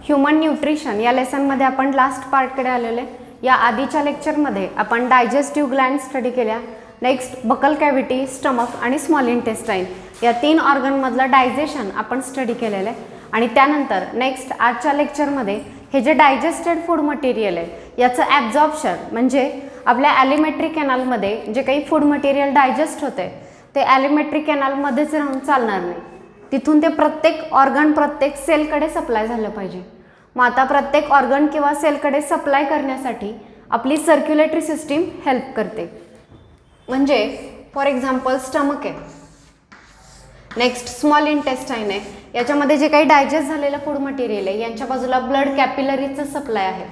Human nutrition या लेसनमध्ये आपण last पार्टकडे आलेले. या आधीच्या लेक्चरमध्ये आपण डायजेस्टिव्ह ग्लँड स्टडी केल्या. नेक्स्ट बकल कॅव्हिटी, स्टमक आणि स्मॉल इंटेस्टाईन या 3 ऑर्गनमधलं डायजेशन आपण स्टडी केलेलं आहे. आणि त्यानंतर नेक्स्ट आजच्या लेक्चरमध्ये हे जे डायजेस्टेड फूड मटेरियल आहे याचं ॲब्झॉर्प्शन म्हणजे आपल्या ॲलिमेट्री कॅनलमध्ये जे काही फूड मटेरियल डायजेस्ट होते ते ॲलिमेट्री कॅनलमध्येच राहून चालणार नाही. तिथून ते प्रत्येक ऑर्गन प्रत्येक सेलकडे सप्लाय झालं पाहिजे. मग आता प्रत्येक ऑर्गन किंवा सेलकडे सप्लाय करण्यासाठी आपली सर्क्युलेटरी सिस्टीम हेल्प करते. म्हणजे फॉर एक्झाम्पल स्टमक आहे, नेक्स्ट स्मॉल इंटेस्टाईन आहे, याच्यामध्ये जे काही डायजेस्ट झालेलं फूड मटेरियल आहे यांच्या बाजूला ब्लड कॅपिलरीचं सप्लाय आहे.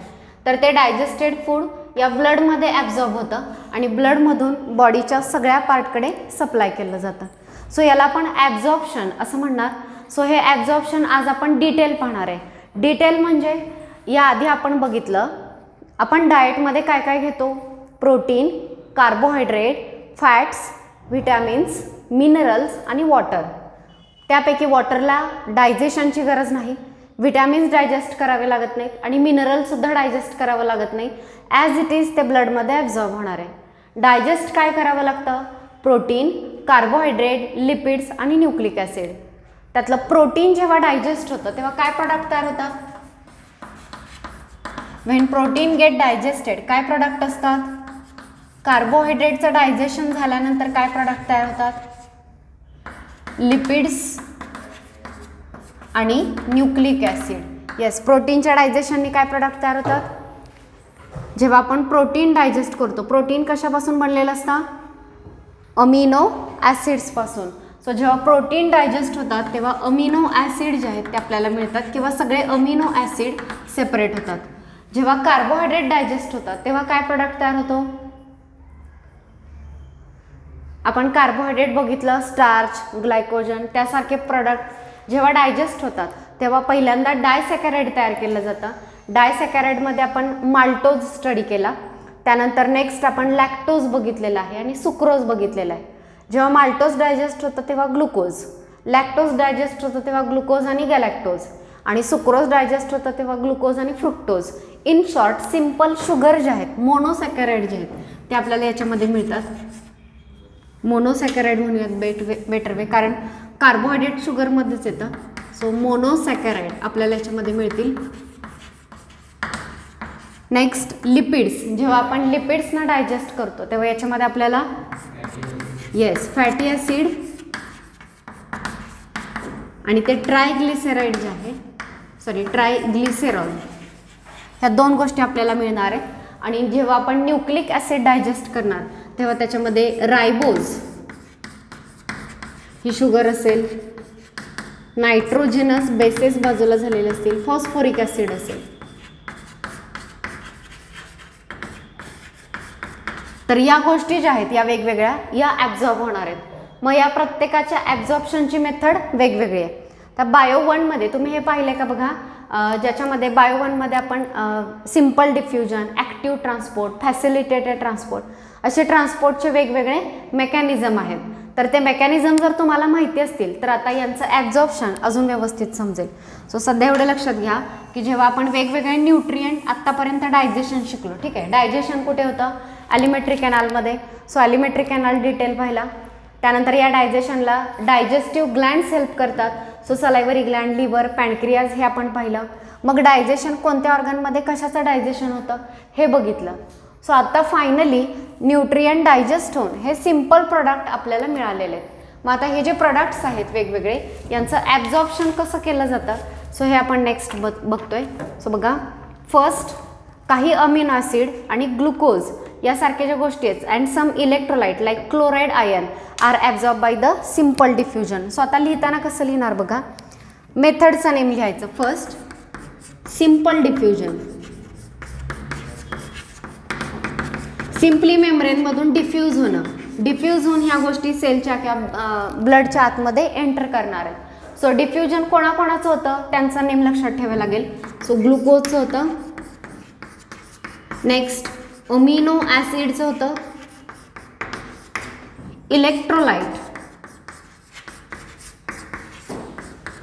तर ते डायजेस्टेड फूड या ब्लडमध्ये ॲब्झॉर्ब होतं आणि ब्लडमधून बॉडीच्या सगळ्या पार्टकडे सप्लाय केलं जातं. सो याला आपण ॲब्झॉर्प्शन असं म्हणणार. सो हे ॲब्झॉर्प्शन आज आपण डिटेल पाहणार आहे. डिटेल म्हणजे याआधी आपण बघितलं आपण डाएटमध्ये काय काय घेतो, protein, carbohydrate, fats, vitamins, minerals आणि वॉटर. त्यापैकी वॉटरला डायजेशनची गरज नाही, व्हिटॅमिन्स डायजेस्ट करावे लागत नाहीत आणि मिनरलसुद्धा डायजेस्ट करावं लागत नाही. ॲज इट इज ते ब्लडमध्ये ॲब्झॉर्ब होणार आहे. डायजेस्ट काय करावं लागतं, प्रोटीन, कार्बोहायड्रेट, लिपिड्स आणि न्यूक्लिक ॲसिड. त्यातलं प्रोटीन जेव्हा डायजेस्ट होतं तेव्हा काय प्रोडक्ट तयार होतात, व्हेन प्रोटीन गेट डायजेस्टेड काय प्रोडक्ट असतात, कार्बोहायड्रेटचं डायजेशन झाल्यानंतर काय प्रोडक्ट तयार होतात, लिपिड्स आणि न्यूक्लिक ॲसिड. येस, प्रोटीनच्या डायजेशनने काय प्रोडक्ट तयार होतात, जेव्हा आपण प्रोटीन डायजेस्ट करतो प्रोटीन कशापासून बनलेलं असतं, अमिनो ॲसिड्सपासून. सो जेव्हा प्रोटीन डायजेस्ट होतात तेव्हा अमिनो ॲसिड जे आहेत ते आपल्याला मिळतात किंवा सगळे अमिनो ॲसिड सेपरेट होतात. जेव्हा कार्बोहायड्रेट डायजेस्ट होतात तेव्हा काय प्रोडक्ट तयार होतो, आपण कार्बोहायड्रेट बघितलं, स्टार्च, ग्लायकोजन त्यासारखे प्रोडक्ट जेव्हा डायजेस्ट होतात तेव्हा पहिल्यांदा डायसॅकॅराइड तयार केलं जातं. डायसॅकॅराइडमध्ये आपण माल्टोज स्टडी केला. त्यानंतर नेक्स्ट आपण लॅक्टोज बघितलेला आहे आणि सुक्रोज बघितलेला आहे. जेव्हा माल्टोज डायजेस्ट होतं तेव्हा ग्लुकोज, लॅक्टोज डायजेस्ट होतं तेव्हा ग्लुकोज आणि गॅलॅक्टोज आणि सुक्रोज डायजेस्ट होतं तेव्हा ग्लुकोज आणि fructose. In short simple sugar जे आहेत, मोनोसॅकॅराइड जे आहेत ते आपल्याला याच्यामध्ये मिळतात. मोनोसॅकॅराइड म्हणूयात बेटर वे, कारण कार्बोहायड्रेट शुगरमध्येच येतं. सो मोनोसॅकॅराइड आपल्याला याच्यामध्ये मिळतील. नेक्स्ट लिपिड्स, जेव्हा आपण लिपिड्सना डायजेस्ट करतो तेव्हा याच्यामध्ये आपल्याला फॅटी ॲसिड आणि ते ट्रायग्लिसराइड जे आहे ट्रायग्लिसेरॉल ह्या 2 गोष्टी आपल्याला मिळणार आहे. आणि जेव्हा आपण न्यूक्लिक ॲसिड डायजेस्ट करणार तेव्हा त्याच्यामध्ये रायबोज ही शुगर असेल, नायट्रोजनस बेसेस बाजूला झालेले असतील, फॉस्फोरिक ॲसिड असेल. तर या गोष्टी ज्या आहेत या वेगवेगळ्या या ॲब्झॉर्ब होणार आहेत. मग या प्रत्येकाच्या ॲब्झॉर्प्शनची मेथड वेगवेगळी आहे. तर बायो 1मध्ये तुम्ही हे पाहिले का बघा, ज्याच्यामध्ये बायो 1मध्ये आपण simple diffusion, active transport, facilitated transport असे ट्रान्सपोर्टचे वेगवेगळे मेकॅनिझम आहेत. तर ते मेकॅनिझम जर तुम्हाला माहिती असतील तर आता यांचं ॲब्झॉर्प्शन अजून व्यवस्थित समजेल. सो सध्या एवढं लक्षात घ्या की जेव्हा आपण वेगवेगळे न्यूट्रिएंट आत्तापर्यंत डायजेशन शिकलो, ठीक आहे, डायजेशन कुठे होतं, ॲलिमेट्री कॅनलमध्ये. सो ॲलिमेट्री कॅनल डिटेल पाहिला. त्यानंतर या डायजेशनला डायजेस्टिव्ह ग्लँड्स हेल्प करतात. सो सलायवरी ग्लँड, लिव्हर, पॅनक्रियाज हे आपण पाहिलं. मग डायजेशन कोणत्या ऑर्गनमध्ये कशाचं डायजेशन होतं हे बघितलं. सो आता फायनली न्यूट्रिएंट डायजेस्ट होऊन हे सिम्पल प्रोडक्ट आपल्याला मिळालेले आहेत. मग आता हे जे प्रोडक्ट्स आहेत वेगवेगळे यांचं ॲब्झॉर्प्शन कसं केलं जातं, सो हे आपण नेक्स्ट बघतोय. सो बघा, फर्स्ट काही अमिनो ॲसिड आणि ग्लुकोज यासारख्या ज्या गोष्टी आहेत and some electrolyte like chloride, iron are absorb by the simple diffusion. So आता लिहिताना कसं लिहिणार बघा, मेथडचं नेम लिहायचं. फर्स्ट सिम्पल डिफ्युजन, सिम्पली मेम्ब्रेनमधून डिफ्यूज होणं, डिफ्यूज होऊन ह्या गोष्टी सेलच्या किंवा ब्लडच्या आतमध्ये एंटर करणार आहेत. सो डिफ्युजन कोणाकोणाचं होतं त्यांचं नेम लक्षात ठेवावं लागेल. सो ग्लुकोजचं होतं, नेक्स्ट अमिनो ॲसिडचं होतं, electrolyte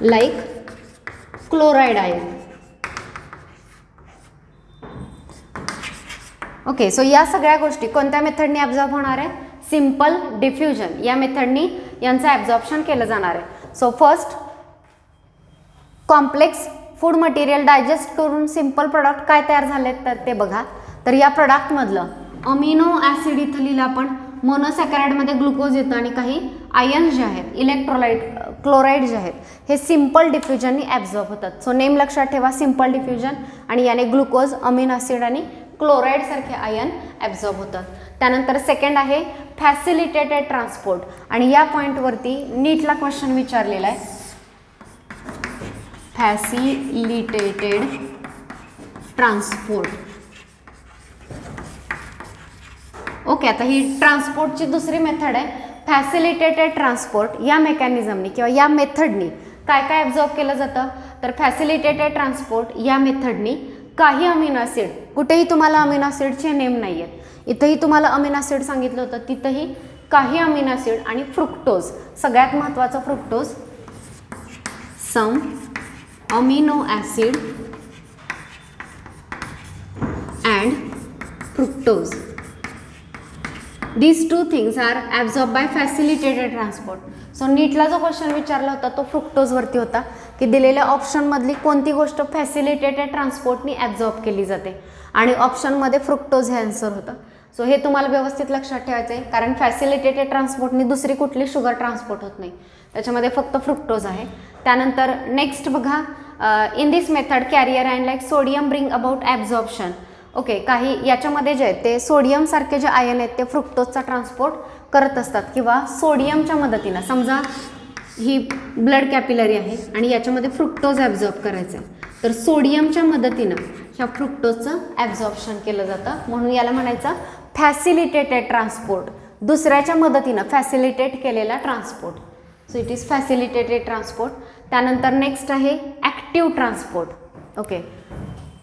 like chloride ion, okay, so या सगळ्या गोष्टी कोणत्या मेथडनी ॲब्झॉर्ब होणार आहे? सिम्पल डिफ्युजन या मेथडनी यांचं ॲब्झॉर्प्शन केलं जाणार आहे. So first, complex food material digest करून सिम्पल प्रोडक्ट काय तयार झालेत तर ते बघा. तर या प्रोडक्टमधलं अमिनो ॲसिड इथं लिहिलं आपण, मोनोसॅकराइडमध्ये ग्लुकोज येतं आणि काही आयन जे आहेत, इलेक्ट्रोलाइट, क्लोराईड जे आहेत, हे सिम्पल डिफ्युजननी ॲब्झॉर्ब होतात. सो नेम लक्षात ठेवा, सिम्पल डिफ्युजन, आणि याने ग्लुकोज, अमिनो ॲसिड आणि क्लोराईड सारखे आयन ॲब्झॉर्ब होतात. त्यानंतर सेकंड आहे फॅसिलिटेटेड ट्रान्सपोर्ट, आणि या पॉईंटवरती नीटला क्वेश्चन विचारलेला आहे. फॅसिलिटेटेड ट्रान्सपोर्ट. ओके, आता ही ट्रान्सपोर्टची दुसरी मेथड आहे. फॅसिलिटेटेड ट्रान्सपोर्ट या मेकॅनिझमनी किंवा या मेथडनी काय काय ॲब्झॉर्ब केलं जातं? तर फॅसिलिटेटेड ट्रान्सपोर्ट या मेथडनी काही अमिनो ॲसिड, कुठेही तुम्हाला अमिनो ॲसिडचे नेम नाही आहेत, इथंही तुम्हाला अमिनो ॲसिड सांगितलं होतं, तिथंही काही अमिनो ॲसिड आणि फ्रुक्टोज, सगळ्यात महत्त्वाचं fructose, some amino acid and fructose, these two things are absorbed by facilitated transport. So नीटला जो क्वेश्चन विचारला होता तो फ्रुक्टोजवरती होता की दिलेल्या ऑप्शनमधली कोणती गोष्ट फॅसिलिटेटेड ट्रान्सपोर्टनी ॲब्झॉर्ब केली जाते, आणि ऑप्शनमध्ये फ्रुक्टोज हे आन्सर होतं. सो हे तुम्हाला व्यवस्थित लक्षात ठेवायचं आहे, कारण फॅसिलिटेटेड ट्रान्सपोर्टनी दुसरी कुठली शुगर ट्रान्सपोर्ट होत नाही, त्याच्यामध्ये फक्त फ्रुक्टोज आहे. त्यानंतर नेक्स्ट बघा, in this method carrier and like sodium bring about absorption. Okay, काही याच्यामध्ये जे आहेत ते सोडियमसारखे जे आयन आहेत ते फ्रुक्टोजचा ट्रान्सपोर्ट करत असतात, किंवा सोडियमच्या मदतीनं, समजा ही ब्लड कॅपिलरी आहे आणि याच्यामध्ये फ्रुक्टोज ॲब्झॉर्ब करायचं आहे, तर सोडियमच्या मदतीनं ह्या फ्रुक्टोजचं ॲब्झॉर्प्शन केलं जातं, म्हणून याला म्हणायचं फॅसिलिटेटेड ट्रान्सपोर्ट, दुसऱ्याच्या मदतीनं फॅसिलिटेट केलेला transport. So it is facilitated transport. त्यानंतर नेक्स्ट आहे ॲक्टिव्ह ट्रान्सपोर्ट. ओके,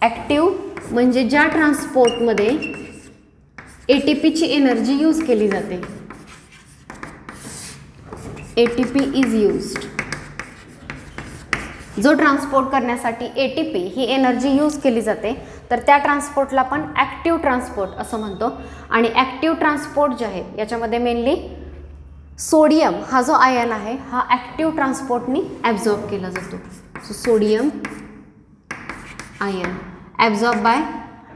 ॲक्टिव्ह म्हणजे ज्या ट्रान्सपोर्टमध्ये ATPची एनर्जी यूज केली जाते, ATP इज यूज्ड. जो ट्रान्सपोर्ट करण्यासाठी ATP ही एनर्जी यूज केली जाते तर त्या ट्रान्सपोर्टला आपण ॲक्टिव्ह ट्रान्सपोर्ट असं म्हणतो. आणि ॲक्टिव्ह ट्रान्सपोर्ट जे आहे याच्यामध्ये मेनली सोडियम हा जो आयन आहे हा ॲक्टिव्ह ट्रान्सपोर्टनी ॲब्झॉर्ब केला जातो. So sodium ion absorb by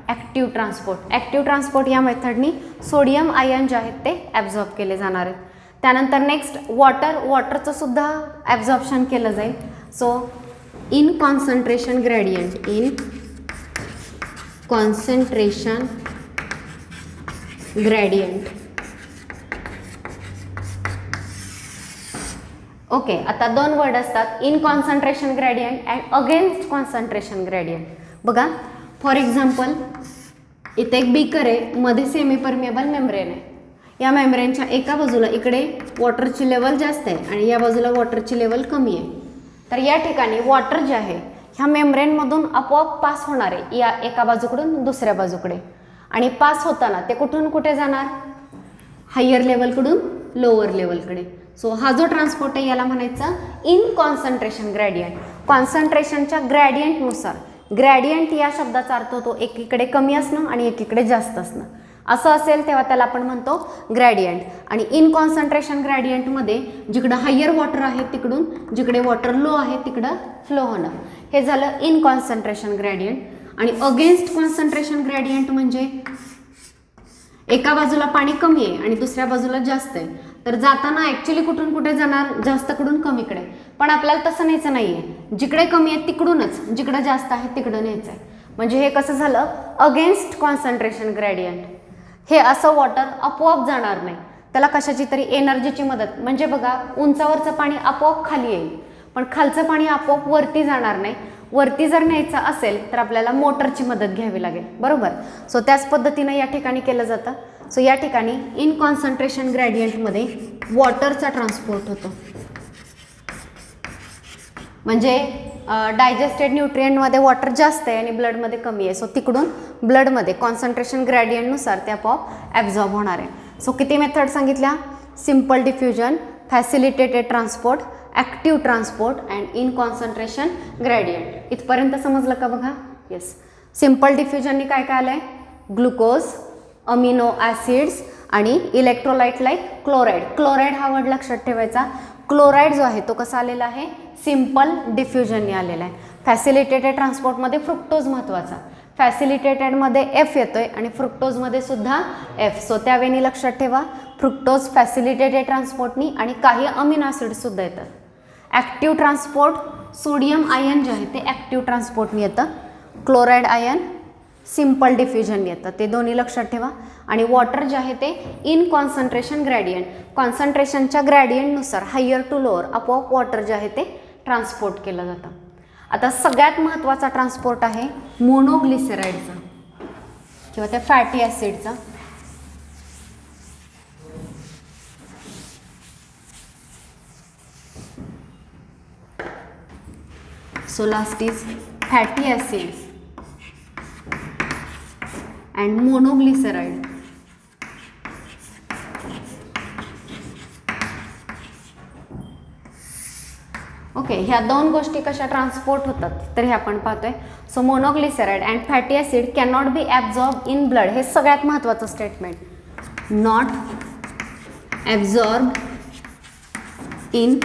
active transport. Active transport या मेथडनी सोडियम आयन जे आहेत ते ॲब्झॉर्ब केले जाणार आहेत. त्यानंतर नेक्स्ट वॉटरचं सुद्धा ॲब्झॉर्प्शन केलं जाईल. So in concentration gradient, in concentration gradient. Okay, आता दोन वर्ड असतात, in concentration gradient and against concentration gradient. बघा, फॉर एक्झाम्पल इथे एक बीकर आहे, मध्ये सेमी परमिएबल मेम्ब्रेन आहे. या मेम्ब्रेनच्या एका बाजूला इकडे वॉटरची लेवल जास्त आहे आणि या बाजूला वॉटरची लेवल कमी आहे. तर या ठिकाणी वॉटर जे आहे ह्या मेम्ब्रेनमधून आपोआप पास होणार आहे या एका बाजूकडून दुसऱ्या बाजूकडे, आणि पास होताना ते कुठून कुठे जाणार? हायर लेवलकडून लोअर लेवलकडे. सो हा जो ट्रान्सपोर्ट आहे याला म्हणायचं इन कॉन्सन्ट्रेशन ग्रॅडियंट. कॉन्सन्ट्रेशनच्या ग्रॅडियंटनुसार, ग्रॅडियंट या शब्दाचा अर्थ होतो एकीकडे कमी असणं आणि एकीकडे जास्त असणं. असं असेल तेव्हा त्याला आपण म्हणतो ग्रॅडियंट. आणि इन कॉन्सन्ट्रेशन ग्रॅडियंटमध्ये जिकडं हायर वॉटर आहे तिकडून जिकडे वॉटर लो आहे तिकडं फ्लो होणं, हे झालं इन कॉन्सन्ट्रेशन ग्रॅडियंट. आणि अगेन्स्ट कॉन्सन्ट्रेशन ग्रॅडियंट म्हणजे एका बाजूला पाणी कमी आहे आणि दुसऱ्या बाजूला जास्त आहे, तर जाताना ॲक्च्युली कुठून कुठे जाणार? जास्तकडून कमीकडे. पण आपल्याला तसं न्यायचं नाही आहे, जिकडे कमी आहे तिकडूनच जिकडं जास्त आहे तिकडं न्यायचं आहे. म्हणजे हे कसं झालं? Against concentration gradient. हे असं वॉटर आपोआप जाणार नाही, त्याला कशाची तरी एनर्जीची मदत. म्हणजे बघा, उंचावरचं पाणी आपोआप खाली येईल पण खालचं पाणी आपोआप वरती जाणार नाही. वरती जर न्यायचं असेल तर आपल्याला मोटरची मदत घ्यावी लागेल, बरोबर. सो त्याच पद्धतीनं या ठिकाणी केलं जातं. सो या ठिकाणी इन कॉन्सन्ट्रेशन ग्रॅडियंटमध्ये वॉटरचा ट्रान्सपोर्ट होतो. म्हणजे डायजेस्टेड न्यूट्रियंटमध्ये वॉटर जास्त आहे आणि ब्लडमध्ये कमी आहे. सो तिकडून ब्लडमध्ये कॉन्सन्ट्रेशन ग्रॅडियंटनुसार ते आपोआप ॲब्झॉर्ब होणार आहे. सो किती मेथड सांगितल्या? Simple diffusion, facilitated transport, active transport and in concentration gradient. इथपर्यंत समजलं का? बघा, येस. सिम्पल डिफ्युजननी काय काय आलं आहे? ग्लुकोज, अमिनो ॲसिड्स आणि इलेक्ट्रोलाइट लाईक क्लोराईड. क्लोराईड हा वर्ड लक्षात ठेवायचा. क्लोराईड जो आहे तो कसा आलेला आहे, सिम्पल डिफ्युजनने आलेला आहे. फॅसिलिटेटेड ट्रान्सपोर्टमध्ये फ्रुक्टोज महत्त्वाचा, फॅसिलिटेटेडमध्ये एफ येतोय आणि फ्रुक्टोजमध्ये सुद्धा एफ. सो त्यावेळी लक्षात ठेवा फ्रुक्टोज फॅसिलिटेटेड ट्रान्सपोर्टनी आणि काही अमिनो ॲसिड्ससुद्धा येतात. ॲक्टिव्ह ट्रान्सपोर्ट सोडियम आयन जे आहे ते ॲक्टिव्ह ट्रान्सपोर्टनी येतं, क्लोराईड आयन सिम्पल डिफ्युजन येतं. ते दोन्ही लक्षात ठेवा. आणि वॉटर जे आहे ते इन कॉन्सन्ट्रेशन ग्रॅडियंट, कॉन्सन्ट्रेशनच्या ग्रॅडियंटनुसार हायर टू लोअर आपोआप वॉटर जे आहे ते ट्रान्सपोर्ट केलं जातं. आता सगळ्यात महत्त्वाचा ट्रान्सपोर्ट आहे मोनोग्लिसराईडचा किंवा त्या फॅटी ॲसिडचा. So last is fatty acids and monoglyceride. Okay, ह्या दोन गोष्टी कशा ट्रान्सपोर्ट होतात तर हे आपण पाहतोय. So monoglyceride and fatty acid cannot be absorb in blood. हे सगळ्यात महत्त्वाचं statement. Not absorb in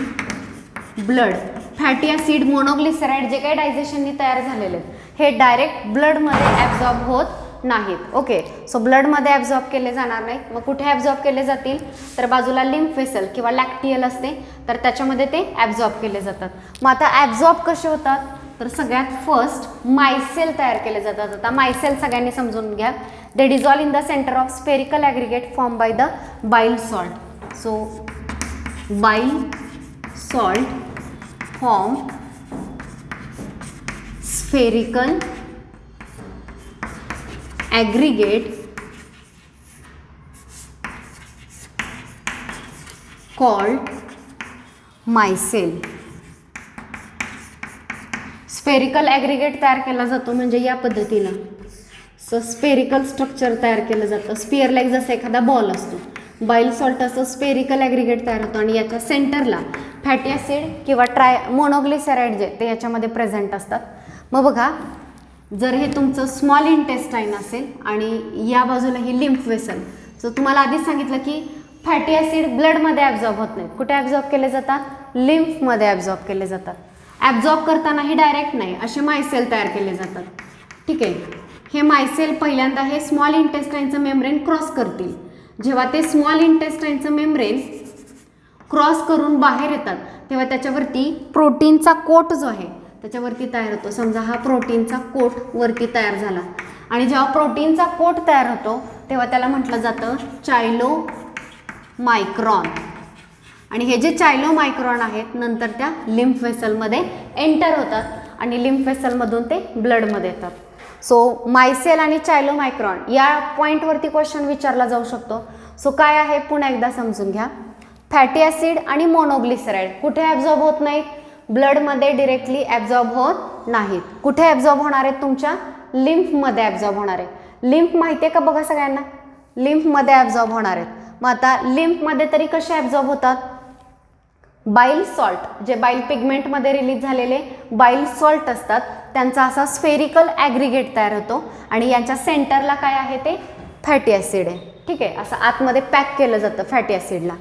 blood. Fatty acid monoglyceride जे काही डायजेशननी तयार झालेले आहेत हे डायरेक्ट ब्लडमध्ये ॲब्झॉर्ब होत नाहीत. ओके, सो ब्लडमध्ये ॲब्झॉर्ब केले जाणार नाहीत. मग कुठे ॲब्झॉर्ब केले जातील तर बाजूला लिम्फ वेसल किंवा लॅक्टियल असते तर त्याच्यामध्ये ते ॲब्झॉर्ब केले जातात. मग आता ॲब्झॉर्ब कसे होतात तर सगळ्यात फर्स्ट मायसेल तयार केले जातात. आता मायसेल सगळ्यांनी समजून घ्या. They dissolve in the centre of spherical aggregate form by the bile salt. So bile salt form spherical aggregate called micelle. Spherical aggregate तयार केला जातो म्हणजे या पद्धतीनं. सो स्पेरिकल स्ट्रक्चर तयार केलं जातं. स्पिअर लाईक जसं एखादा बॉल असतो. बाईल सॉल्ट असं स्पेरिकल ॲग्रिगेट तयार होतो आणि याच्या सेंटरला फॅटी ॲसिड किंवा मोनोग्लिसराईड जे ते याच्यामध्ये प्रेझेंट असतात. मग बघा, जर हे तुमचं स्मॉल इंटेस्टाईन असेल आणि या बाजूला ही लिम्फ वेसल. सो तुम्हाला आधीच सांगितलं की फॅटी ॲसिड ब्लडमध्ये ॲब्झॉर्ब होत नाहीत. कुठे ॲब्झॉर्ब केले जातात, लिम्फमध्ये ॲब्झॉर्ब केले जातात. ॲब्झॉर्ब करतानाही डायरेक्ट नाही, असे मायसेल तयार केले जातात. ठीक आहे, हे मायसेल पहिल्यांदा हे स्मॉल इंटेस्टाईनचं मेम्ब्रेन क्रॉस करतील. जेव्हा ते स्मॉल इंटेस्टाईनचं मेम्ब्रेन क्रॉस करून बाहेर येतात तेव्हा त्याच्यावरती प्रोटीनचा कोट जो आहे त्याच्यावरती तयार होतो. समजा हा प्रोटीनचा कोट वरती तयार झाला आणि जेव्हा प्रोटीनचा कोट तयार होतो तेव्हा त्याला म्हटलं जातं चायलो मायक्रॉन. आणि हे जे चायलो मायक्रॉन आहेत नंतर त्या लिम्फ वेसलमध्ये एंटर होतात आणि लिम्फ वेसलमधून ते ब्लडमध्ये येतात. सो मायसेल आणि चायलो मायक्रॉन या पॉईंटवरती क्वेश्चन विचारला जाऊ शकतो. सो काय आहे पुन्हा एकदा समजून घ्या. फॅटी ॲसिड आणि मोनोग्लिसराईड कुठे ॲब्झॉर्ब होत नाहीत, ब्लडमध्ये डिरेक्टली ॲब्झॉर्ब होत नाहीत. कुठे ॲब्झॉर्ब होणार आहेत, तुमच्या लिम्फमध्ये ॲब्झॉर्ब होणार आहे. लिम्फ माहिती आहे का बघा सगळ्यांना, लिम्फमध्ये ॲब्झॉर्ब होणार आहेत. मग आता लिम्फमध्ये तरी कसे ॲब्झॉर्ब होतात, बाईल सॉल्ट जे बाईल पिगमेंटमध्ये रिलीज झालेले बाईल सॉल्ट असतात त्यांचा असा स्फेरिकल ॲग्रिगेट तयार होतो आणि यांच्या सेंटरला काय आहे ते फॅटी ॲसिड आहे. ठीक आहे, असं आतमध्ये पॅक केलं जातं फॅटी ॲसिडला.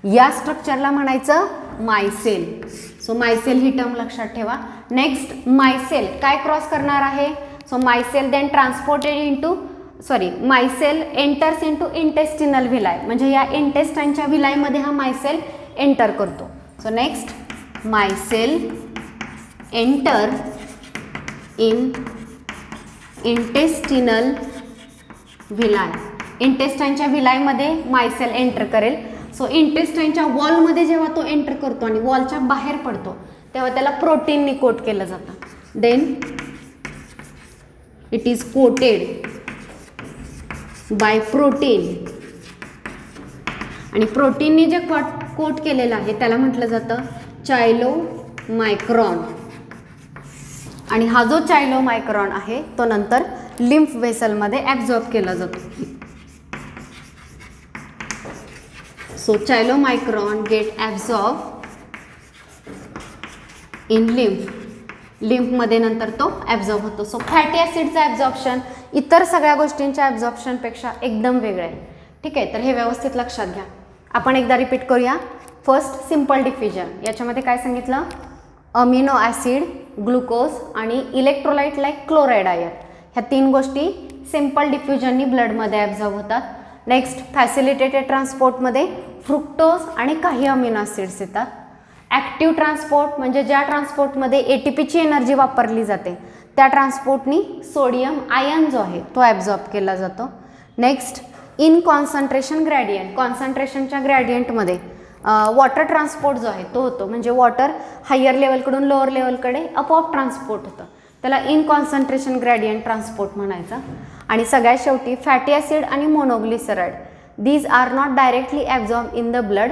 या स्ट्रक्चरला म्हणायचं मायसेल. सो मायसेल ही टर्म लक्षात ठेवा. नेक्स्ट मायसेल काय क्रॉस करणार आहे, so micelle then transported into micelle enters into intestinal villi. म्हणजे या इंटेस्टाईनच्या व्हिलायमध्ये हा मायसेल एंटर करतो. So next micelle enter in intestinal villi. इंटेस्टाईनच्या व्हिलायमध्ये मायसेल एंटर करेल. सो इंटेस्टाईनच्या वॉलमध्ये जेव्हा तो एंटर करतो आणि वॉलच्या बाहेर पडतो तेव्हा त्याला प्रोटीननी कोट केलं जातं. Then it is coated by protein. आणि प्रोटीननी जे कोट केलेलं आहे त्याला म्हटलं जातं चायलो मायक्रॉन. आणि हा जो चायलो मायक्रॉन आहे तो नंतर लिम्फ वेसलमध्ये ॲब्झॉर्ब केला जातो. So chylomicron get absorb in lymph लिम्फमध्ये नंतर तो ॲब्झॉर्ब होतो. सो फॅटी ॲसिडचं ॲब्झॉर्प्शन इतर सगळ्या गोष्टींच्या ॲब्झॉर्प्शनपेक्षा एकदम वेगळं आहे. ठीक आहे, तर हे व्यवस्थित लक्षात घ्या. आपण एकदा रिपीट करूया. फर्स्ट सिम्पल डिफ्युजन, याच्यामध्ये काय सांगितलं, अमिनो ॲसिड, ग्लुकोज आणि इलेक्ट्रोलाइट लाईक क्लोराईड आयन, ह्या 3 गोष्टी सिम्पल डिफ्युजननी ब्लडमध्ये ॲब्झॉर्ब होतात. नेक्स्ट फॅसिलिटेटेड ट्रान्सपोर्टमध्ये फ्रुक्टोज आणि काही अमिनो ॲसिड्स येतात. ॲक्टिव्ह ट्रान्सपोर्ट म्हणजे ज्या ट्रान्सपोर्टमध्ये ATPची एनर्जी वापरली जाते त्या ट्रान्सपोर्टनी सोडियम आयन जो आहे तो ॲब्झॉर्ब केला जातो. नेक्स्ट इन कॉन्सन्ट्रेशन ग्रॅडियंट, कॉन्सन्ट्रेशनच्या ग्रॅडियंटमध्ये वॉटर ट्रान्सपोर्ट जो आहे तो होतो, म्हणजे वॉटर हायर लेवलकडून लोअर लेवलकडे आपोआप ट्रान्सपोर्ट होतं, त्याला इन कॉन्सन्ट्रेशन ग्रॅडियंट ट्रान्सपोर्ट म्हणायचं. आणि सगळ्यात शेवटी फॅटी ॲसिड आणि monoglyceride, these are not directly absorb in the blood.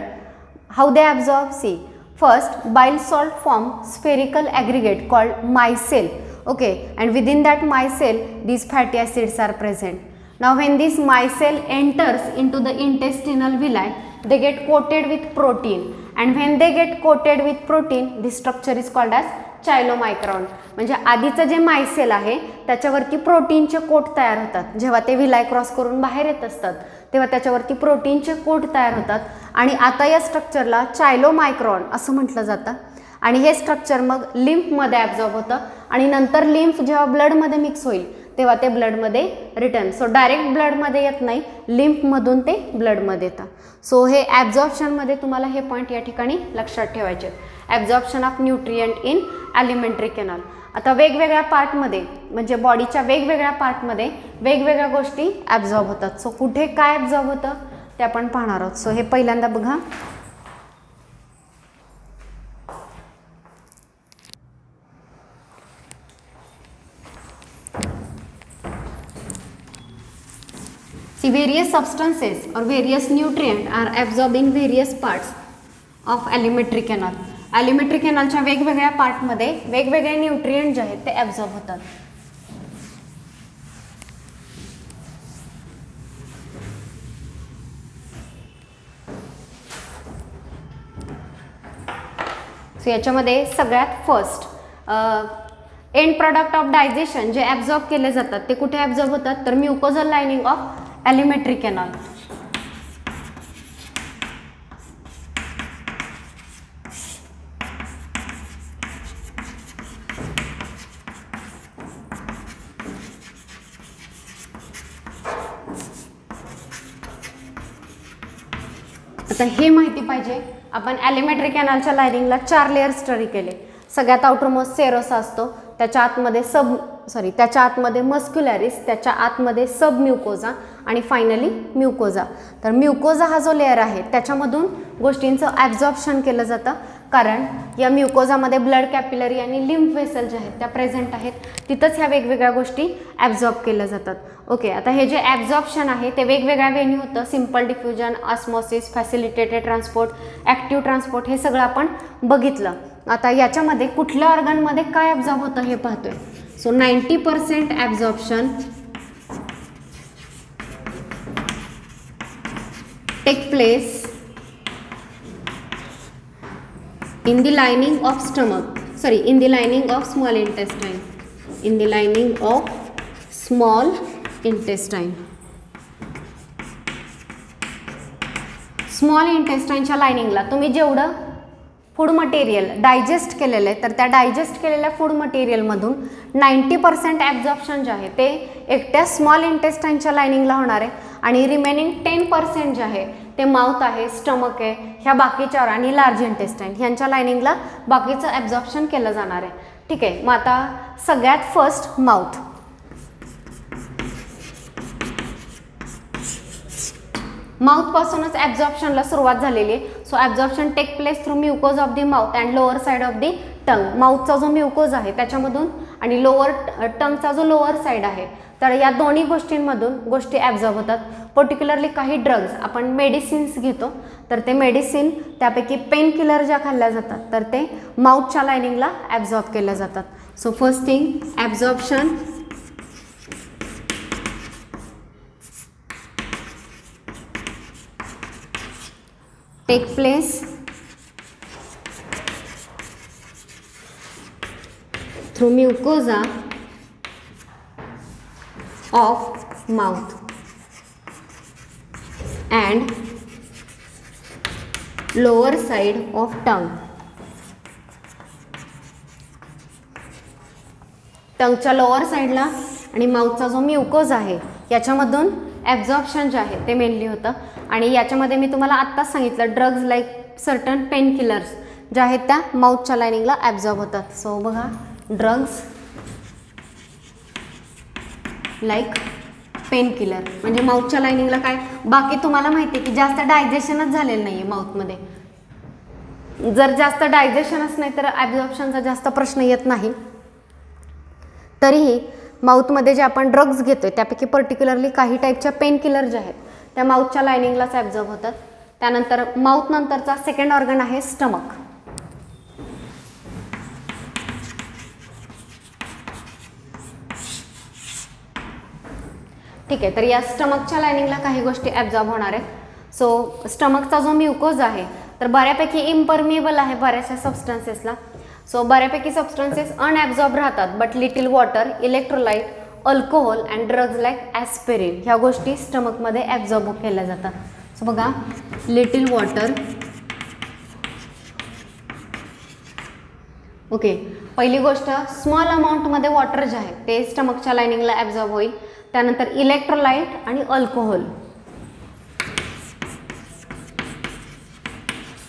How they absorb, see first bile salt form spherical aggregate called micelle, okay, and within that micelle these fatty acids are present. Now when this micelle enters into the intestinal villi, they get coated with protein, and when they get coated with protein, this structure is called as चायलोमायक्रॉन. म्हणजे आधीचं जे मायसेल आहे त्याच्यावरती प्रोटीनचे coat तयार होतात. जेव्हा ते विलाय क्रॉस करून बाहेर येत असतात तेव्हा त्याच्यावरती प्रोटीनचे कोट तयार होतात आणि आता या स्ट्रक्चरला चायलोमायक्रॉन असं म्हटलं जातं. आणि हे स्ट्रक्चर मग लिम्फमध्ये ॲब्झॉर्ब होतं आणि नंतर लिम्फ जेव्हा ब्लडमध्ये मिक्स होईल तेव्हा ते ब्लडमध्ये रिटर्न, सो डायरेक्ट ब्लडमध्ये येत नाही, लिम्फमधून ते ब्लडमध्ये येतं. सो हे ॲब्झॉर्प्शनमध्ये तुम्हाला हे पॉईंट या ठिकाणी लक्षात ठेवायचे. Absorption of nutrient in alimentary canal. आता वेगवेगळ्या पार्टमध्ये म्हणजे बॉडीच्या वेगवेगळ्या पार्टमध्ये वेगवेगळ्या गोष्टी ॲब्झॉर्ब होतात. सो कुठे काय ॲब्झॉर्ब होतं ते आपण पाहणार आहोत. सो हे पहिल्यांदा बघा. See, various substances or various nutrients are absorbed in various parts of alimentary canal. alimentary कॅनलच्या वेगवेगळ्या पार्टमध्ये वेगवेगळे न्यूट्रिएंट जे आहेत ते ॲब्झॉर्ब होतात. सो याच्यामध्ये सगळ्यात first end product of digestion जे ॲब्झॉर्ब केले जातात ते कुठे ॲब्झॉर्ब होतात, तर म्युकोजल लायनिंग ऑफ alimentary canal. आता हे माहिती पाहिजे, आपण ॲलिमेंटरी कॅनलच्या लायनिंगला 4 लेअर स्टडी केले. सगळ्यात आउटरमोस्ट सेरोसा असतो, त्याच्या आतमध्ये मस्क्युलॅरिस, त्याच्या आतमध्ये सब म्युकोजा आणि फायनली म्युकोजा. तर म्युकोजा हा जो लेअर आहे त्याच्यामधून गोष्टींचं ॲब्झॉर्प्शन केलं जातं, कारण या म्युकोजामध्ये ब्लड कॅपिलरी आणि लिम्फ वेसल जे आहेत त्या प्रेझेंट आहेत, तिथंच ह्या वेगवेगळ्या गोष्टी ॲब्झॉर्ब केल्या जातात. ओके, आता हे जे ॲब्झॉर्प्शन आहे ते वेगवेगळ्या वेनी होतं. Simple diffusion, osmosis, facilitated transport, active transport, हे सगळं आपण बघितलं. आता याच्यामध्ये कुठल्या ऑर्गनमध्ये काय ॲब्झॉर्ब होतं हे पाहतोय. So 90% absorption take place in the lining of stomach, in the lining of small intestine, in the lining of small intestine. Small इंटेस्टाईनच्या लायनिंगला तुम्ही जेवढं फूड मटेरियल डायजेस्ट केलेलं आहे तर त्या डायजेस्ट केलेल्या फूड मटेरियलमधून 90% ॲब्झॉर्प्शन जे आहे ते एकट्या स्मॉल इंटेस्टाईनच्या लायनिंगला होणार आहे आणि रिमेनिंग 10% जे आहे ते माउथ आहे, स्टमक आहे, ह्या बाकीच्या आणि लार्ज इंटेस्टाईन ह्यांच्या लायनिंगला बाकीचं ॲब्झॉर्प्शन केलं जाणार आहे. ठीक आहे, मग आता सगळ्यात फर्स्ट माउथ. माउथपासूनच ॲब्झॉर्प्शनला सुरुवात झालेली आहे. So absorption take place through mucosa of the mouth and lower side of the tongue. माउथचा जो म्युकोज आहे त्याच्यामधून आणि लोअर टंगचा जो लोअर साईड आहे, तर या दोन्ही गोष्टींमधून गोष्टी ॲब्झॉर्ब होतात. पर्टिक्युलरली काही ड्रग्ज आपण मेडिसिन्स घेतो तर ते मेडिसिन त्यापैकी पेन किलर ज्या खाल्ल्या जातात तर ते माउथच्या लायनिंगला ॲब्झॉर्ब केल्या जातात. So first thing, absorption take place through mucosa of mouth and lower side of tongue. टंगच्या लोअर साईडला आणि माउथचा जो म्युकोज आहे याच्यामधून ॲब्झॉर्प्शन जे आहे ते मेनली होतं. आणि याच्यामध्ये मी तुम्हाला आत्ताच सांगितलं drugs like certain pain killers ज्या आहेत त्या माउथच्या लायनिंगला ॲब्झॉर्ब होतात. सो बघा ड्रग्ज लाईक पेन किलर म्हणजे माउथच्या लायनिंगला काय, बाकी तुम्हाला माहिती आहे की जास्त डायजेशनच झालेलं नाही आहे माउथमध्ये. जर जास्त डायजेशनच नाही तर ॲब्झॉर्प्शनचा जास्त प्रश्न येत नाही. तरीही माउथमध्ये जे आपण ड्रग्ज घेतो आहे त्यापैकी पर्टिक्युलरली काही टाईपच्या पेन किलर जे आहेत त्या माउथच्या लायनिंगलाच ॲब्झॉर्ब होतात. त्यानंतर माउथ नंतरचा सेकंड ऑर्गन आहे स्टमक. ठीक आहे, तर या स्टमकच्या लायनिंगला काही गोष्टी ॲब्झॉर्ब होणार आहेत. सो स्टमकचा जो म्युकोज आहे तर बऱ्यापैकी इम्परमिएबल आहे बऱ्याचशा सबस्टन्सेसला. सो बऱ्यापैकी सबस्टन्सेस अनॲब्झॉर्ब राहतात but little water, electrolyte, alcohol and drugs like aspirin ह्या गोष्टी स्टमकमध्ये ॲब्झॉर्ब केल्या जातात. सो बघा लिटिल वॉटर, ओके, पहिली गोष्ट स्मॉल अमाऊंटमध्ये वॉटर जे आहे ते स्टमकच्या लायनिंगला ॲब्झॉर्ब होईल. त्यानंतर इलेक्ट्रोलाइट आणि alcohol,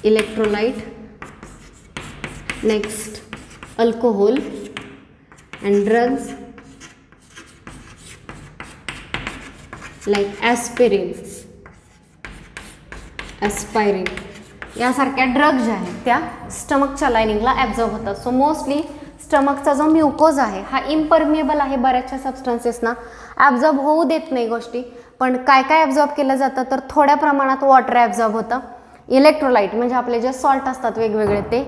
electrolyte, next alcohol and drugs like aspirin, aspirin यासारख्या ड्रग्ज ज्या आहेत त्या स्टमकच्या लायनिंगला ॲब्झॉर्ब होतात. सो मोस्टली स्टमकचा जो म्युकोज आहे हा इम्परमिएबल आहे बऱ्याचशा सबस्टन्सेसना, ॲब्झॉर्ब होऊ देत नाही गोष्टी. पण काय काय ॲब्झॉर्ब केलं जातं तर थोड्या प्रमाणात वॉटर ॲब्झॉर्ब होतं, इलेक्ट्रोलाइट म्हणजे आपले जे सॉल्ट असतात वेगवेगळे ते,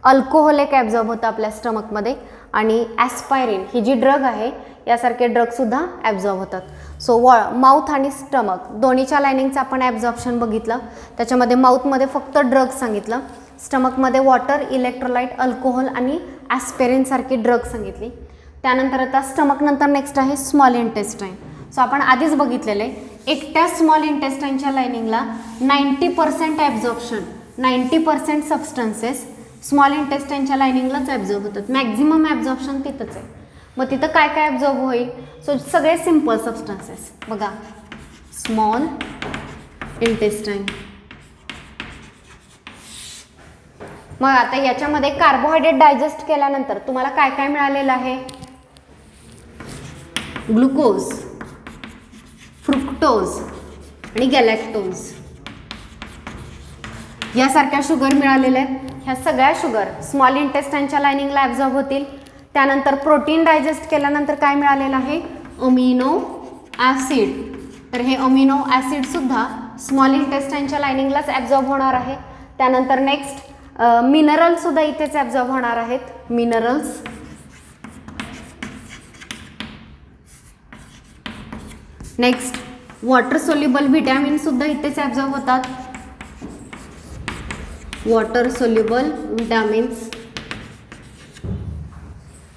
अल्कोहोल एक ॲब्झॉर्ब होतं आपल्या स्टमकमध्ये आणि ॲस्पायरिन ही जी ड्रग आहे यासारखे ड्रगसुद्धा ॲब्झॉर्ब होतात. सो माउथ आणि स्टमक दोन्हीच्या लायनिंगचं आपण ॲब्झॉर्प्शन बघितलं. त्याच्यामध्ये माउथमध्ये फक्त ड्रग सांगितलं, स्टमकमध्ये वॉटर, इलेक्ट्रोलाइट, अल्कोहोल आणि ॲस्पिरिनसारखी ड्रग सांगितली. त्यानंतर आता स्टमक नंतर नेक्स्ट आहे स्मॉल इंटेस्टाईन. सो आपण आधीच बघितलेलं आहे एकट्या स्मॉल इंटेस्टाईनच्या लायनिंगला 90% ॲब्झॉर्प्शन, 90% सबस्टन्सेस स्मॉल इंटेस्टाईनच्या लायनिंगलाच ॲब्झॉर्ब होतात. मॅक्झिमम ॲब्झॉर्प्शन तिथंच आहे. मग तिथं काय काय ॲब्झॉर्ब होईल, सो सगळे सिम्पल सबस्टन्सेस बघा, स्मॉल इंटेस्टाईन. मग आता याच्यामध्ये कार्बोहायड्रेट डायजेस्ट केल्यानंतर तुम्हाला काय काय मिळालेलं आहे, ग्लुकोज, फ्रुक्टोज आणि गॅलॅक्टोज यासारख्या शुगर मिळालेल्या आहेत. ह्या सगळ्या शुगर स्मॉल इंटेस्टाईनच्या लायनिंगला ॲब्झॉर्ब होतील. त्यानंतर प्रोटीन डायजेस्ट केल्यानंतर काय मिळालेलं आहे, अमिनो ॲसिड. तर हे अमिनो ॲसिडसुद्धा स्मॉल इंटेस्टाईनच्या लायनिंगलाच ॲब्झॉर्ब होणार आहे. त्यानंतर नेक्स्ट मिनरल्ससुद्धा इथेच ॲब्झॉर्ब होणार आहेत, मिनरल्स. नेक्स्ट वॉटर सोल्युबल व्हिटॅमिनसुद्धा इथेच ॲब्झॉर्ब होतात, वॉटर सोल्युबल व्हिटॅमिन्स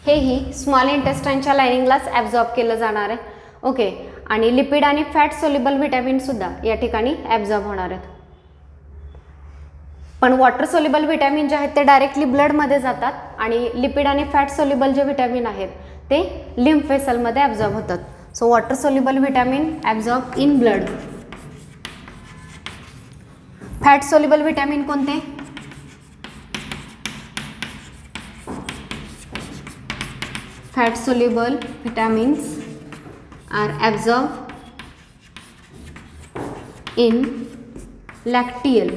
हेही स्मॉल इंटेस्टाईनच्या लायनिंगलाच ॲब्झॉर्ब केलं जाणार आहे. ओके, आणि लिपिड आणि फॅट सोल्युबल व्हिटॅमिनसुद्धा या ठिकाणी ॲब्झॉर्ब होणार आहेत. पण वॉटर सोल्युबल व्हिटॅमिन जे आहेत ते डायरेक्टली ब्लडमध्ये जातात आणि लिपिड आणि फॅट सोल्युबल जे व्हिटॅमिन आहेत ते लिम्फ वेसलमध्ये ॲब्झॉर्ब होतात. So water soluble vitamin absorb in blood. Fat soluble vitamin कोणते, fat soluble vitamins are absorb in lacteal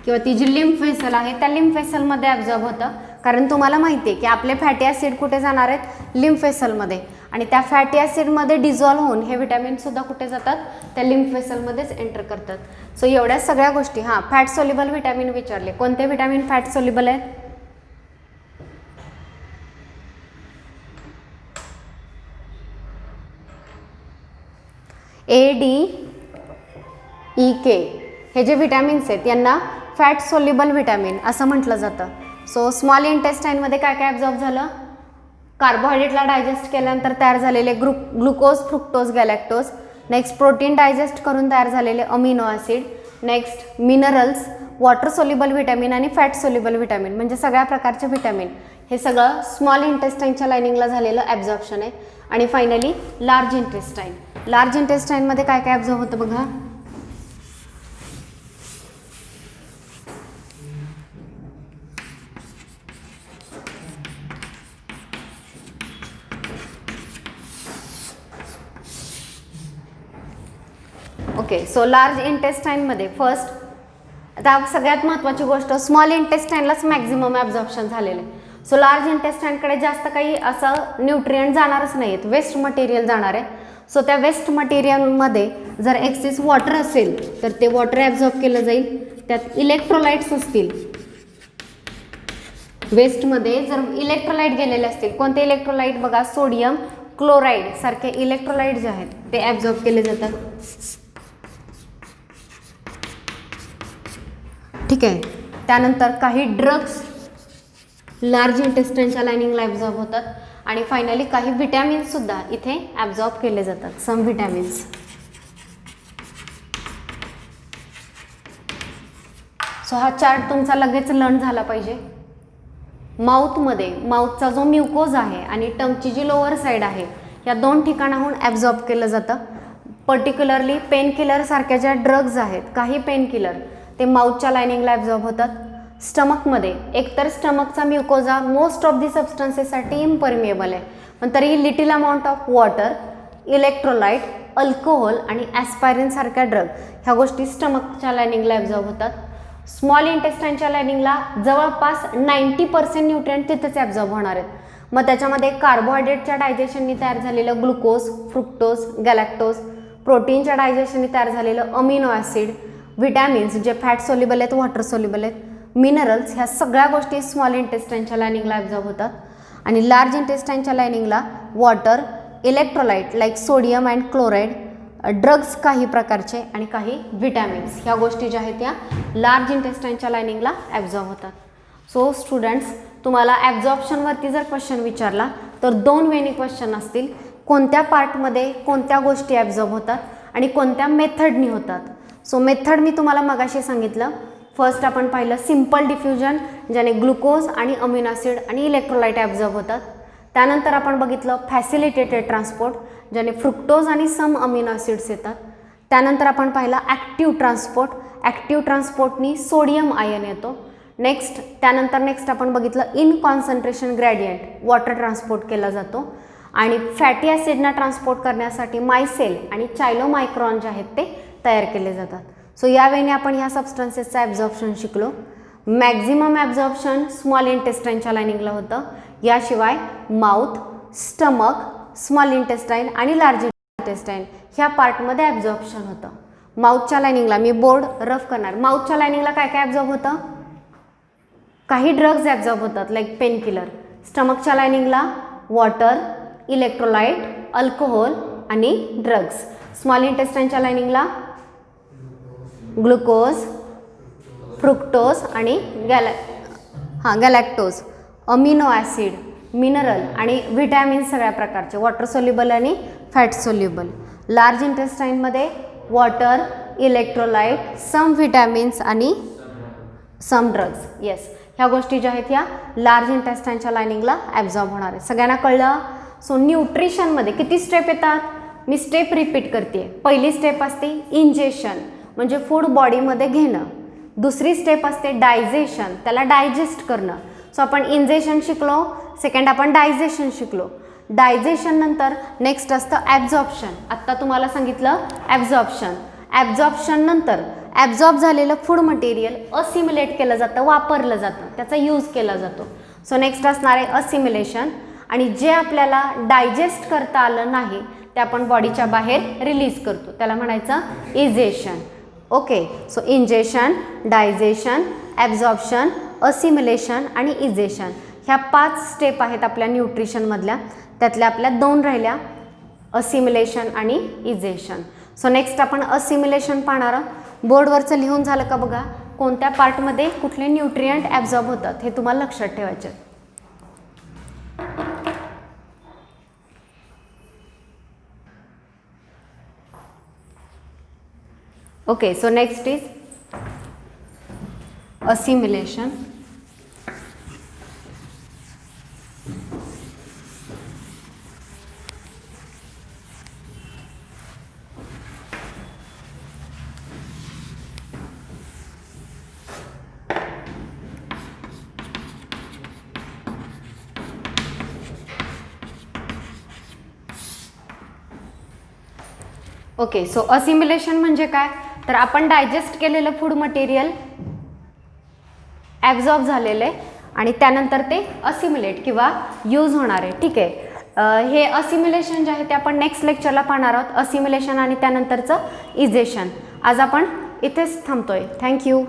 किंवा ती जी लिम्फ वेसल आहे त्या लिम्फ वेसलमध्ये ॲब्झॉर्ब होतं. कारण तुम्हाला माहिती आहे की आपले फॅटी ॲसिड कुठे जाणार आहेत, लिम्फ वेसलमध्ये, आणि त्या फॅटी ॲसिडमध्ये डिझॉल्व्ह होऊन हे व्हिटॅमिनसुद्धा कुठे जातात, त्या लिम्फ वेसलमध्येच एंटर करतात. सो एवढ्या सगळ्या गोष्टी. हां, फॅट सोल्युबल व्हिटॅमिन विचारले, कोणते व्हिटॅमिन फॅट सोल्युबल आहेत, ADEK हे जे व्हिटॅमिन्स आहेत यांना फॅट सोल्युबल व्हिटॅमिन असं म्हटलं जातं. सो स्मॉल इंटेस्टाईनमध्ये काय काय ॲब्झॉर्ब झालं, कार्बोहायड्रेटला डायजेस्ट केल्यानंतर तयार झालेले glucose, fructose, galactose. Next protein digest करून तयार झालेले amino acid. Next minerals, water soluble vitamin आणि फॅट सोल्युबल व्हिटॅमिन म्हणजे सगळ्या प्रकारचे व्हिटॅमिन. हे सगळं स्मॉल इंटेस्टाईनच्या लायनिंगला झालेलं ॲब्झॉर्प्शन आहे. आणि फायनली लार्ज इंटेस्टाईन. लार्ज इंटेस्टाईनमध्ये काय काय ॲब्झॉर्ब होतं बघा. ओके, सो लार्ज इंटेस्टाईनमध्ये फर्स्ट आता सगळ्यात महत्त्वाची गोष्ट, स्मॉल इंटेस्टाईनलाच मॅक्झिमम ॲब्झॉर्प्शन झालेलं आहे. सो लार्ज इंटेस्टाईनकडे जास्त काही असं न्यूट्रिएंट जाणारच नाही आहेत, वेस्ट मटेरियल जाणार आहे. सो त्या वेस्ट मटेरियलमध्ये जर एक्सेस वॉटर असेल तर ते वॉटर ॲब्झॉर्ब केलं जाईल. त्यात इलेक्ट्रोलाइट्स असतील, वेस्टमध्ये जर इलेक्ट्रोलाइट गेलेले असतील, कोणते इलेक्ट्रोलाइट बघा, सोडियम क्लोराईड सारखे इलेक्ट्रोलाइट जे आहेत ते ॲब्झॉर्ब केले जातात. ठीक आहे. त्यानंतर काही ड्रग्स लार्ज इंटेस्टाईनच्या लायनिंगला ॲब्झॉर्ब होतात. आणि फायनली काही विटॅमिन्ससुद्धा इथे ॲब्झॉर्ब केले जातात, सम विटॅमिन्स. सो हा चार्ट तुमचा लगेच लर्न झाला पाहिजे. माउथमध्ये माउथचा जो म्युकोज आहे आणि टंगची जी लोअर साईड आहे या दोन ठिकाणाहून ॲब्झॉर्ब केलं जातं. पर्टिक्युलरली पेनकिलर सारख्या ज्या ड्रग्ज आहेत, काही पेनकिलर ते माउथच्या लायनिंगला ॲब्झॉर्ब होतात. स्टमकमध्ये एकतर स्टमकचा म्युकोजा मोस्ट ऑफ दी सबस्टन्सेससाठी इम्परमिएबल आहे, पण तरीही little amount of water, electrolyte, alcohol आणि ॲस्पायरिन सारख्या ड्रग ह्या गोष्टी स्टमकच्या लायनिंगला ॲब्झॉर्ब होतात. स्मॉल इंटेस्टाईनच्या लायनिंगला जवळपास 90% न्यूट्रिएंट तिथेच ॲब्झॉर्ब होणार आहेत. मग त्याच्यामध्ये कार्बोहायड्रेटच्या डायजेशननी तयार झालेलं ग्लुकोज, फ्रुक्टोज, गॅलॅक्टोज, प्रोटीनच्या डायजेशननी तयार झालेलं अमिनो ॲसिड, विटॅमिन्स जे फॅट सोल्युबल आहेत, वॉटर सोल्युबल आहेत, मिनरल्स, ह्या सगळ्या गोष्टी स्मॉल इंटेस्टाईनच्या लायनिंगला ॲब्झॉर्ब होतात. आणि लार्ज इंटेस्टाईनच्या लायनिंगला water, electrolyte like sodium and chloride, drugs काही प्रकारचे आणि काही विटॅमिन्स ह्या गोष्टी ज्या आहेत त्या लार्ज इंटेस्टाईनच्या लायनिंगला ॲब्झॉर्ब होतात. सो स्टुडंट्स, तुम्हाला ॲब्झॉर्प्शनवरती जर क्वेश्चन विचारला तर दोन वेनी क्वेश्चन असतील. कोणत्या पार्टमध्ये कोणत्या गोष्टी ॲब्झॉर्ब होतात आणि कोणत्या मेथडनी होतात. सो मेथड मी तुम्हाला मगाशी सांगितलं. फर्स्ट आपण पाहिलं सिम्पल डिफ्युजन, ज्याने ग्लुकोज आणि अमिनो ॲसिड आणि इलेक्ट्रोलाइट ॲब्झॉर्ब होतात. त्यानंतर आपण बघितलं फॅसिलिटेटेड ट्रान्सपोर्ट, ज्याने फ्रुक्टोज आणि सम अमिनो ॲसिड्स येतात. त्यानंतर आपण पाहिलं ॲक्टिव्ह ट्रान्सपोर्ट, ॲक्टिव्ह ट्रान्सपोर्टनी सोडियम आयन येतो. नेक्स्ट आपण बघितलं in concentration gradient, water transport केला जातो. आणि फॅटी ॲसिडना ट्रान्सपोर्ट करण्यासाठी मायसेल आणि चायलोमायक्रॉन जे आहेत ते तयार केले जातात. सो यावेळी आपण ह्या सबस्टन्सेसचं ॲब्झॉर्प्शन शिकलो. मॅक्झिमम ॲब्झॉर्प्शन स्मॉल इंटेस्टाईनच्या लायनिंगला होतं. याशिवाय माउथ, स्टमक, स्मॉल इंटेस्टाईन आणि लार्ज इंटेस्टाईन ह्या पार्टमध्ये ॲब्झॉर्प्शन होतं. माउथच्या लायनिंगला मी बोर्ड रफ करणार. माउथच्या लायनिंगला काय काय ॲब्झॉर्ब होतं? काही ड्रग्ज ॲब्झॉर्ब होतात लाईक पेनकिलर. स्टमकच्या लायनिंगला वॉटर, इलेक्ट्रोलाइट, अल्कोहोल आणि ड्रग्स. स्मॉल इंटेस्टाईनच्या लायनिंगला ग्लुकोज, फ्रुक्टोज आणि गॅलॅक्टोज, अमिनो ॲसिड, मिनरल आणि विटॅमिन सगळ्या प्रकारचे, वॉटर सोल्युबल आणि फॅट सोल्युबल. लार्ज इंटेस्टाईनमध्ये वॉटर, इलेक्ट्रोलाइट, सम विटॅमिन्स आणि सम ड्रग्स. येस, ह्या गोष्टी ज्या आहेत ह्या लार्ज इंटेस्टाईनच्या लायनिंगला ॲब्झॉर्ब होणार आहे. सगळ्यांना कळलं? सो न्यूट्रिशनमध्ये किती स्टेप येतात? मी स्टेप रिपीट करते. पहिली स्टेप असते इंजेशन, म्हणजे फूड बॉडीमध्ये घेणं. दुसरी स्टेप असते डायजेशन, त्याला डायजेस्ट करणं. सो आपण इंजेशन शिकलो. सेकंड आपण डायजेशन शिकलो. डायजेशन नंतर नेक्स्ट असतं ॲब्झॉर्प्शन. आत्ता तुम्हाला सांगितलं ॲब्झॉर्प्शन. ॲब्झॉर्प्शन नंतर ॲब्झॉर्ब झालेलं फूड मटेरियल असिम्युलेट केलं जातं, वापरलं जातं, त्याचा यूज केला जातो. सो नेक्स्ट असणार आहे असिम्युलेशन. आणि जे आपल्याला डायजेस्ट करता आलं नाही ते आपण बॉडीच्या बाहेर रिलीज करतो, त्याला म्हणायचं egestion. Okay, so ingestion, digestion, absorption, assimilation आणि इजेशन ह्या 5 स्टेप आहेत आपल्या न्यूट्रिशनमधल्या. त्यातल्या आपल्या 2 राहिल्या, असिम्युलेशन आणि इजेशन. सो नेक्स्ट आपण असिम्युलेशन पाहणार आहोत. बोर्डवरचं लिहून झालं का बघा, कोणत्या पार्टमध्ये कुठले न्यूट्रिएंट ॲब्झॉर्ब होतात हे तुम्हाला लक्षात ठेवायचे. Okay, so next is assimilation. Okay, so assimilation म्हणजे काय, तर आपण डायजेस्ट केलेलं फूड मटेरियल ॲब्झॉर्ब झालेले आणि त्यानंतर ते असिमिलेट किंवा यूज होणार आहे. ठीक आहे, हे असिमिलेशन जे आहे ते आपण नेक्स्ट लेक्चरला पाहणार आहोत. असिमिलेशन आणि त्यानंतरचं इजेशन. आज आपण इथेच थांबतोय. थँक्यू.